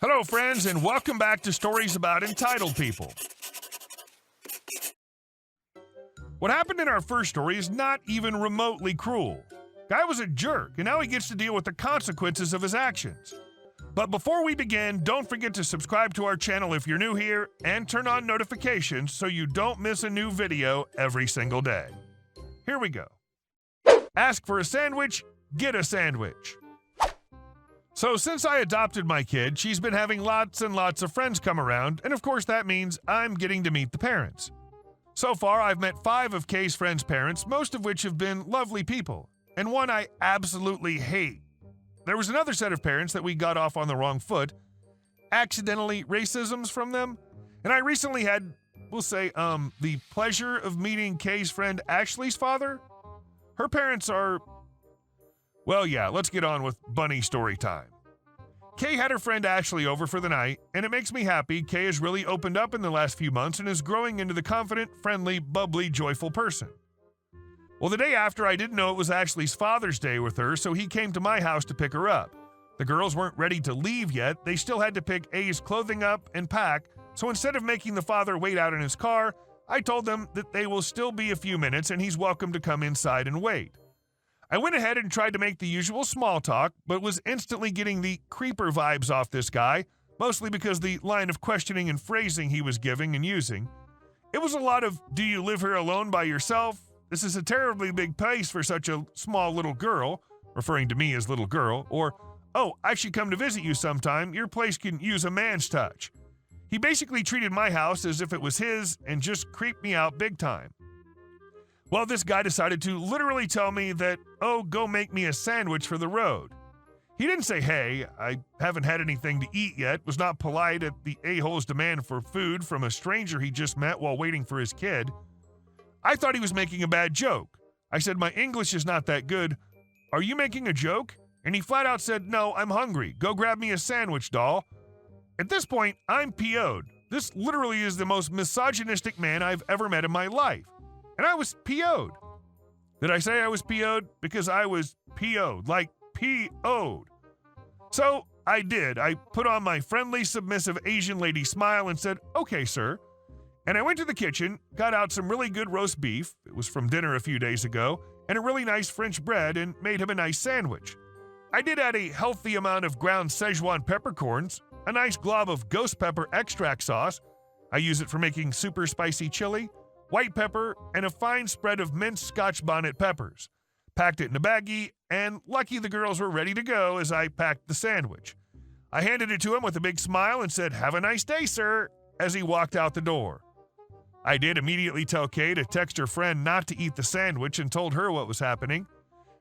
Hello, friends, and welcome back to Stories About Entitled People. What happened in our first story is not even remotely cruel. Guy was a jerk, and now he gets to deal with the consequences of his actions. But before we begin, don't forget to subscribe to our channel if you're new here, and turn on notifications so you don't miss a new video every single day. Here we go. Ask for a sandwich, get a sandwich. So since I adopted my kid, she's been having lots and lots of friends come around, and of course that means I'm getting to meet the parents. So far, I've met 5 of Kay's friends' parents, most of which have been lovely people, and one I absolutely hate. There was another set of parents that we got off on the wrong foot, accidentally racisms from them, and I recently had, we'll say, the pleasure of meeting Kay's friend Ashley's father. Her parents are... Well, yeah, let's get on with bunny story time. Kay had her friend Ashley over for the night, and it makes me happy Kay has really opened up in the last few months and is growing into the confident, friendly, bubbly, joyful person. Well, the day after, I didn't know it was Ashley's Father's Day with her, so he came to my house to pick her up. The girls weren't ready to leave yet. They still had to pick A's clothing up and pack, so instead of making the father wait out in his car, I told them that they will still be a few minutes and he's welcome to come inside and wait. I went ahead and tried to make the usual small talk, but was instantly getting the creeper vibes off this guy, mostly because the line of questioning and phrasing he was giving and using. It was a lot of, "Do you live here alone by yourself? This is a terribly big place for such a small little girl," referring to me as little girl, or, "Oh, I should come to visit you sometime. Your place can use a man's touch." He basically treated my house as if it was his and just creeped me out big time. Well, this guy decided to literally tell me that, "Oh, go make me a sandwich for the road." He didn't say, "Hey, I haven't had anything to eat yet," was not polite at the a-hole's demand for food from a stranger he just met while waiting for his kid. I thought he was making a bad joke. I said, "My English is not that good. Are you making a joke?" And he flat out said, "No, I'm hungry. Go grab me a sandwich, doll." At this point, I'm PO'd. This literally is the most misogynistic man I've ever met in my life. And I was PO'd. Did I say I was PO'd? Because I was PO'd, like PO'd. So I did. I put on my friendly, submissive Asian lady smile and said, "Okay, sir." And I went to the kitchen, got out some really good roast beef, it was from dinner a few days ago, and a really nice French bread and made him a nice sandwich. I did add a healthy amount of ground Szechuan peppercorns, a nice glob of ghost pepper extract sauce. I use it for making super spicy chili, white pepper, and a fine spread of minced Scotch bonnet peppers. Packed it in a baggie, and lucky the girls were ready to go as I packed the sandwich. I handed it to him with a big smile and said, "Have a nice day, sir," as he walked out the door. I did immediately tell Kay to text her friend not to eat the sandwich and told her what was happening.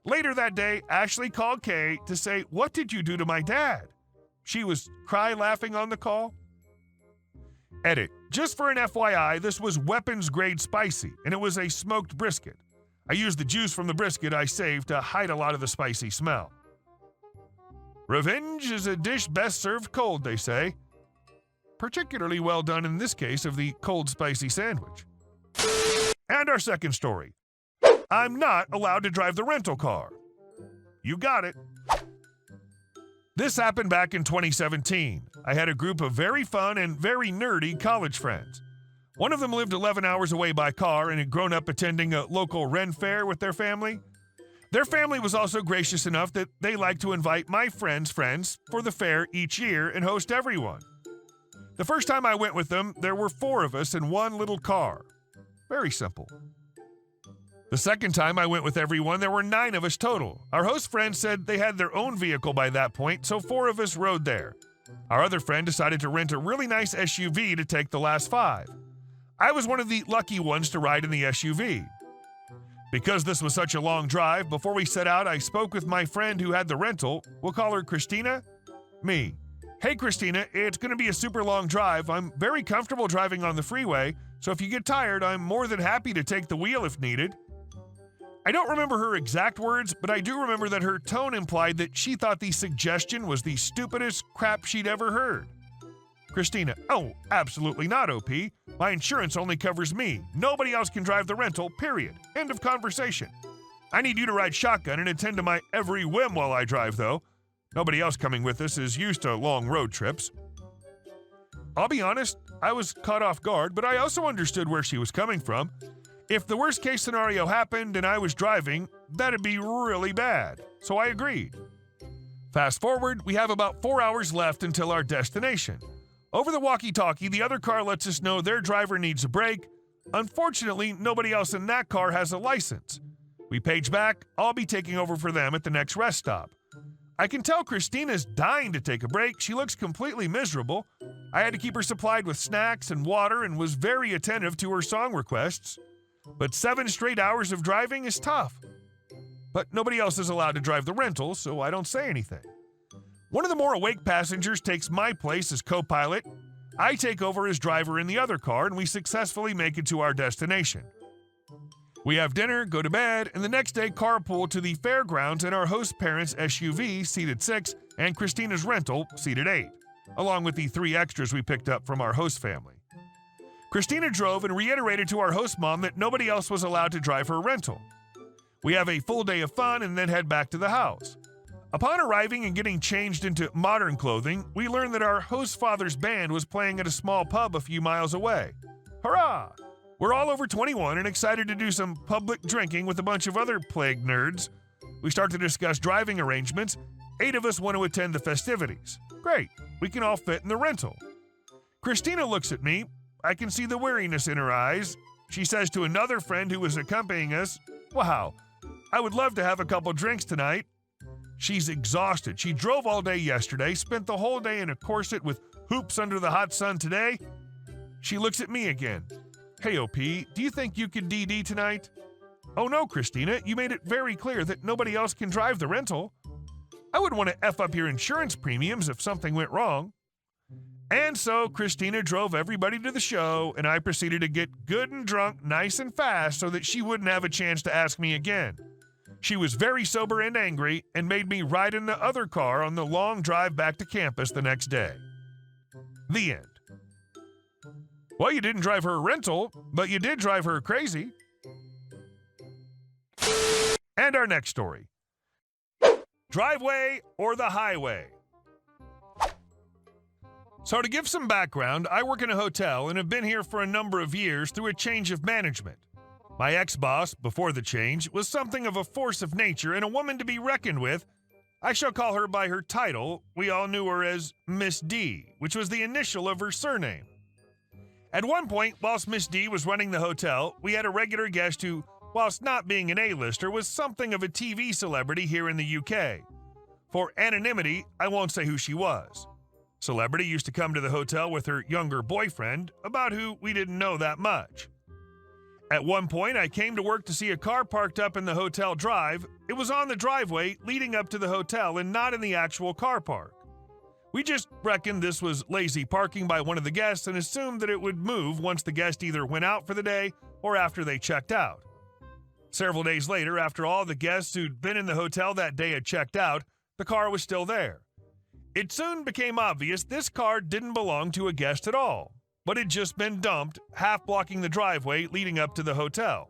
Later that day, Ashley called Kay to say, "What did you do to my dad?" She was cry-laughing on the call. Edit. Just for an FYI, this was weapons-grade spicy, and it was a smoked brisket. I used the juice from the brisket I saved to hide a lot of the spicy smell. Revenge is a dish best served cold, they say. Particularly well done in this case of the cold spicy sandwich. And our second story. I'm not allowed to drive the rental car. You got it. This happened back in 2017. I had a group of very fun and very nerdy college friends. One of them lived 11 hours away by car and had grown up attending a local Ren fair with their family. Their family was also gracious enough that they liked to invite my friends' friends for the fair each year and host everyone. The first time I went with them, there were 4 of us in one little car. Very simple. The second time I went with everyone, there were 9 of us total. Our host friends said they had their own vehicle by that point, so 4 of us rode there. Our other friend decided to rent a really nice SUV to take the last 5. I was one of the lucky ones to ride in the SUV. Because this was such a long drive, before we set out, I spoke with my friend who had the rental. We'll call her Christina. Me. "Hey, Christina, it's going to be a super long drive. I'm very comfortable driving on the freeway, so if you get tired, I'm more than happy to take the wheel if needed." I don't remember her exact words, but I do remember that her tone implied that she thought the suggestion was the stupidest crap she'd ever heard. Christina: "Oh, absolutely not, OP. My insurance only covers me. Nobody else can drive the rental, period. End of conversation. I need you to ride shotgun and attend to my every whim while I drive, though. Nobody else coming with us is used to long road trips." I'll be honest, I was caught off guard, but I also understood where she was coming from. If the worst case scenario happened and I was driving, that'd be really bad, so I agreed. Fast forward, we have about 4 hours left until our destination. Over the walkie-talkie, the other car lets us know their driver needs a break. Unfortunately, nobody else in that car has a license. We page back, I'll be taking over for them at the next rest stop. I can tell Christina's dying to take a break. She looks completely miserable. I had to keep her supplied with snacks and water and was very attentive to her song requests. But 7 straight hours of driving is tough. But nobody else is allowed to drive the rental, so I don't say anything. One of the more awake passengers takes my place as co-pilot. I take over as driver in the other car, and we successfully make it to our destination. We have dinner, go to bed, and the next day carpool to the fairgrounds in our host parents' SUV, seated 6, and Christina's rental, seated 8, along with the 3 extras we picked up from our host family. Christina drove and reiterated to our host mom that nobody else was allowed to drive her rental. We have a full day of fun and then head back to the house. Upon arriving and getting changed into modern clothing, we learned that our host father's band was playing at a small pub a few miles away. Hurrah! We're all over 21 and excited to do some public drinking with a bunch of other plague nerds. We start to discuss driving arrangements. 8 of us want to attend the festivities. Great, we can all fit in the rental. Christina looks at me. I can see the weariness in her eyes. She says to another friend who was accompanying us, "Wow, I would love to have a couple drinks tonight." She's exhausted. She drove all day yesterday, spent the whole day in a corset with hoops under the hot sun today. She looks at me again. "Hey, OP, do you think you could DD tonight?" "Oh no, Christina, you made it very clear that nobody else can drive the rental. I wouldn't want to F up your insurance premiums if something went wrong." And so Christina drove everybody to the show, and I proceeded to get good and drunk nice and fast so that she wouldn't have a chance to ask me again. She was very sober and angry and made me ride in the other car on the long drive back to campus the next day. The end. Well, you didn't drive her a rental, but you did drive her crazy. And our next story. Driveway or the highway? So to give some background, I work in a hotel and have been here for a number of years through a change of management. My ex-boss, before the change, was something of a force of nature and a woman to be reckoned with. I shall call her by her title. We all knew her as Miss D, which was the initial of her surname. At one point, whilst Miss D was running the hotel, we had a regular guest who, whilst not being an A-lister, was something of a TV celebrity here in the UK. For anonymity, I won't say who she was. Celebrity used to come to the hotel with her younger boyfriend, about who we didn't know that much. At one point, I came to work to see a car parked up in the hotel drive. It was on the driveway leading up to the hotel and not in the actual car park. We just reckoned this was lazy parking by one of the guests and assumed that it would move once the guest either went out for the day or after they checked out. Several days later, after all the guests who'd been in the hotel that day had checked out, the car was still there. It soon became obvious this car didn't belong to a guest at all, but had just been dumped, half blocking the driveway leading up to the hotel.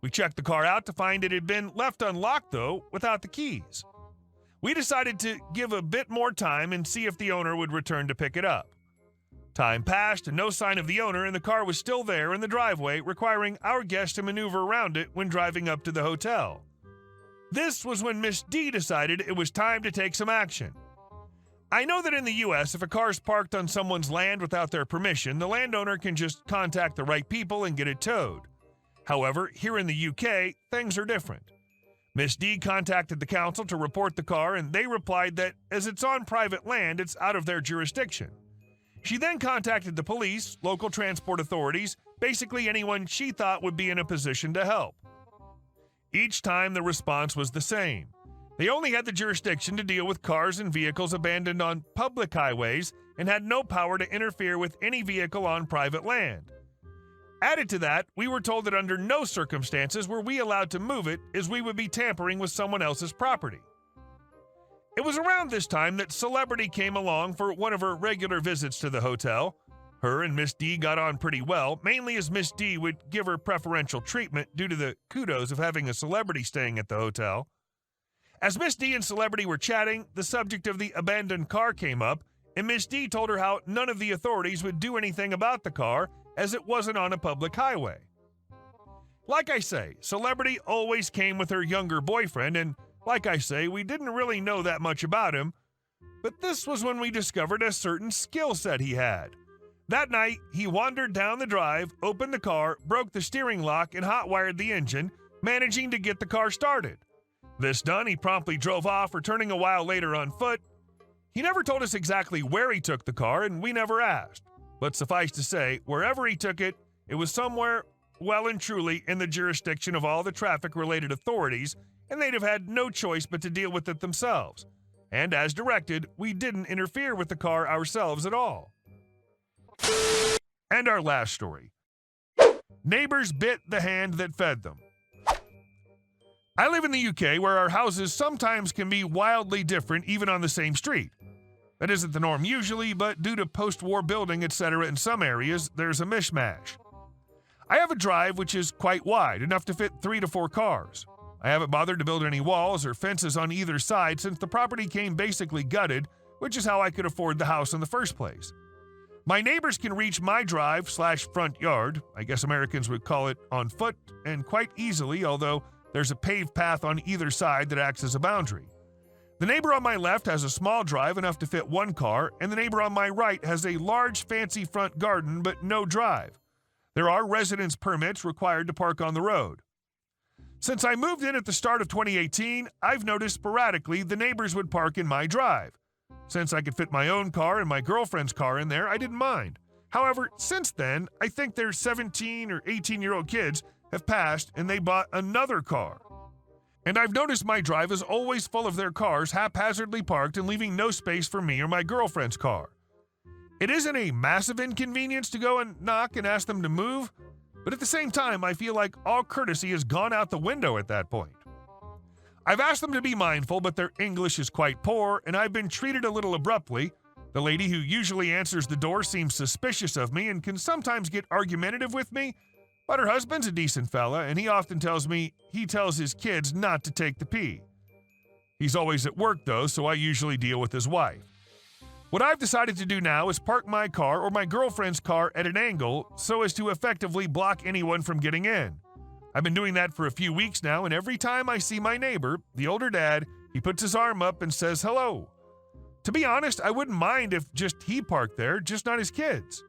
We checked the car out to find it had been left unlocked, though, without the keys. We decided to give a bit more time and see if the owner would return to pick it up. Time passed and no sign of the owner, and the car was still there in the driveway, requiring our guest to maneuver around it when driving up to the hotel. This was when Miss D decided it was time to take some action. I know that in the US, if a car is parked on someone's land without their permission, the landowner can just contact the right people and get it towed. However, here in the UK, things are different. Miss D contacted the council to report the car, and they replied that as it's on private land, it's out of their jurisdiction. She then contacted the police, local transport authorities, basically anyone she thought would be in a position to help. Each time the response was the same. They only had the jurisdiction to deal with cars and vehicles abandoned on public highways and had no power to interfere with any vehicle on private land. Added to that, we were told that under no circumstances were we allowed to move it, as we would be tampering with someone else's property. It was around this time that Celebrity came along for one of her regular visits to the hotel. Her and Miss D got on pretty well, mainly as Miss D would give her preferential treatment due to the kudos of having a celebrity staying at the hotel. As Miss D and Celebrity were chatting, the subject of the abandoned car came up, and Miss D told her how none of the authorities would do anything about the car as it wasn't on a public highway. Like I say, Celebrity always came with her younger boyfriend, and like I say, we didn't really know that much about him, but this was when we discovered a certain skill set he had. That night, he wandered down the drive, opened the car, broke the steering lock, and hot-wired the engine, managing to get the car started. This done, he promptly drove off, returning a while later on foot. He never told us exactly where he took the car, and we never asked. But suffice to say, wherever he took it, it was somewhere well and truly in the jurisdiction of all the traffic-related authorities, and they'd have had no choice but to deal with it themselves. And as directed, we didn't interfere with the car ourselves at all. And our last story. Neighbors bit the hand that fed them. I live in the UK, where our houses sometimes can be wildly different even on the same street. That isn't the norm usually, but due to post-war building, etc. in some areas, there's a mishmash. I have a drive which is quite wide, enough to fit 3 to 4 cars. I haven't bothered to build any walls or fences on either side since the property came basically gutted, which is how I could afford the house in the first place. My neighbors can reach my drive/front yard, I guess Americans would call it on foot, and quite easily, although there's a paved path on either side that acts as a boundary. The neighbor on my left has a small drive enough to fit 1 car, and the neighbor on my right has a large fancy front garden but no drive. There are residence permits required to park on the road. Since I moved in at the start of 2018, I've noticed sporadically the neighbors would park in my drive. Since I could fit my own car and my girlfriend's car in there, I didn't mind. However, since then, I think their 17 or 18-year-old kids have passed and they bought another car. And I've noticed my drive is always full of their cars haphazardly parked and leaving no space for me or my girlfriend's car. It isn't a massive inconvenience to go and knock and ask them to move, but at the same time, I feel like all courtesy has gone out the window at that point. I've asked them to be mindful, but their English is quite poor, and I've been treated a little abruptly. The lady who usually answers the door seems suspicious of me and can sometimes get argumentative with me, but her husband's a decent fella, and he often tells me he tells his kids not to take the pee. He's always at work, though, so I usually deal with his wife. What I've decided to do now is park my car or my girlfriend's car at an angle so as to effectively block anyone from getting in. I've been doing that for a few weeks now, and every time I see my neighbor, the older dad, he puts his arm up and says hello. To be honest, I wouldn't mind if just he parked there, just not his kids.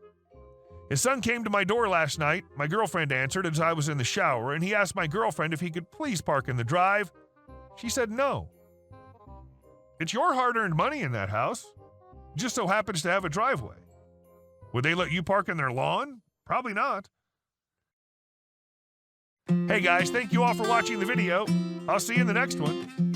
His son came to my door last night. My girlfriend answered as I was in the shower, and he asked my girlfriend if he could please park in the drive. She said no. It's your hard-earned money in that house. Just so happens to have a driveway. Would they let you park in their lawn? Probably not. Hey guys, thank you all for watching the video. I'll see you in the next one.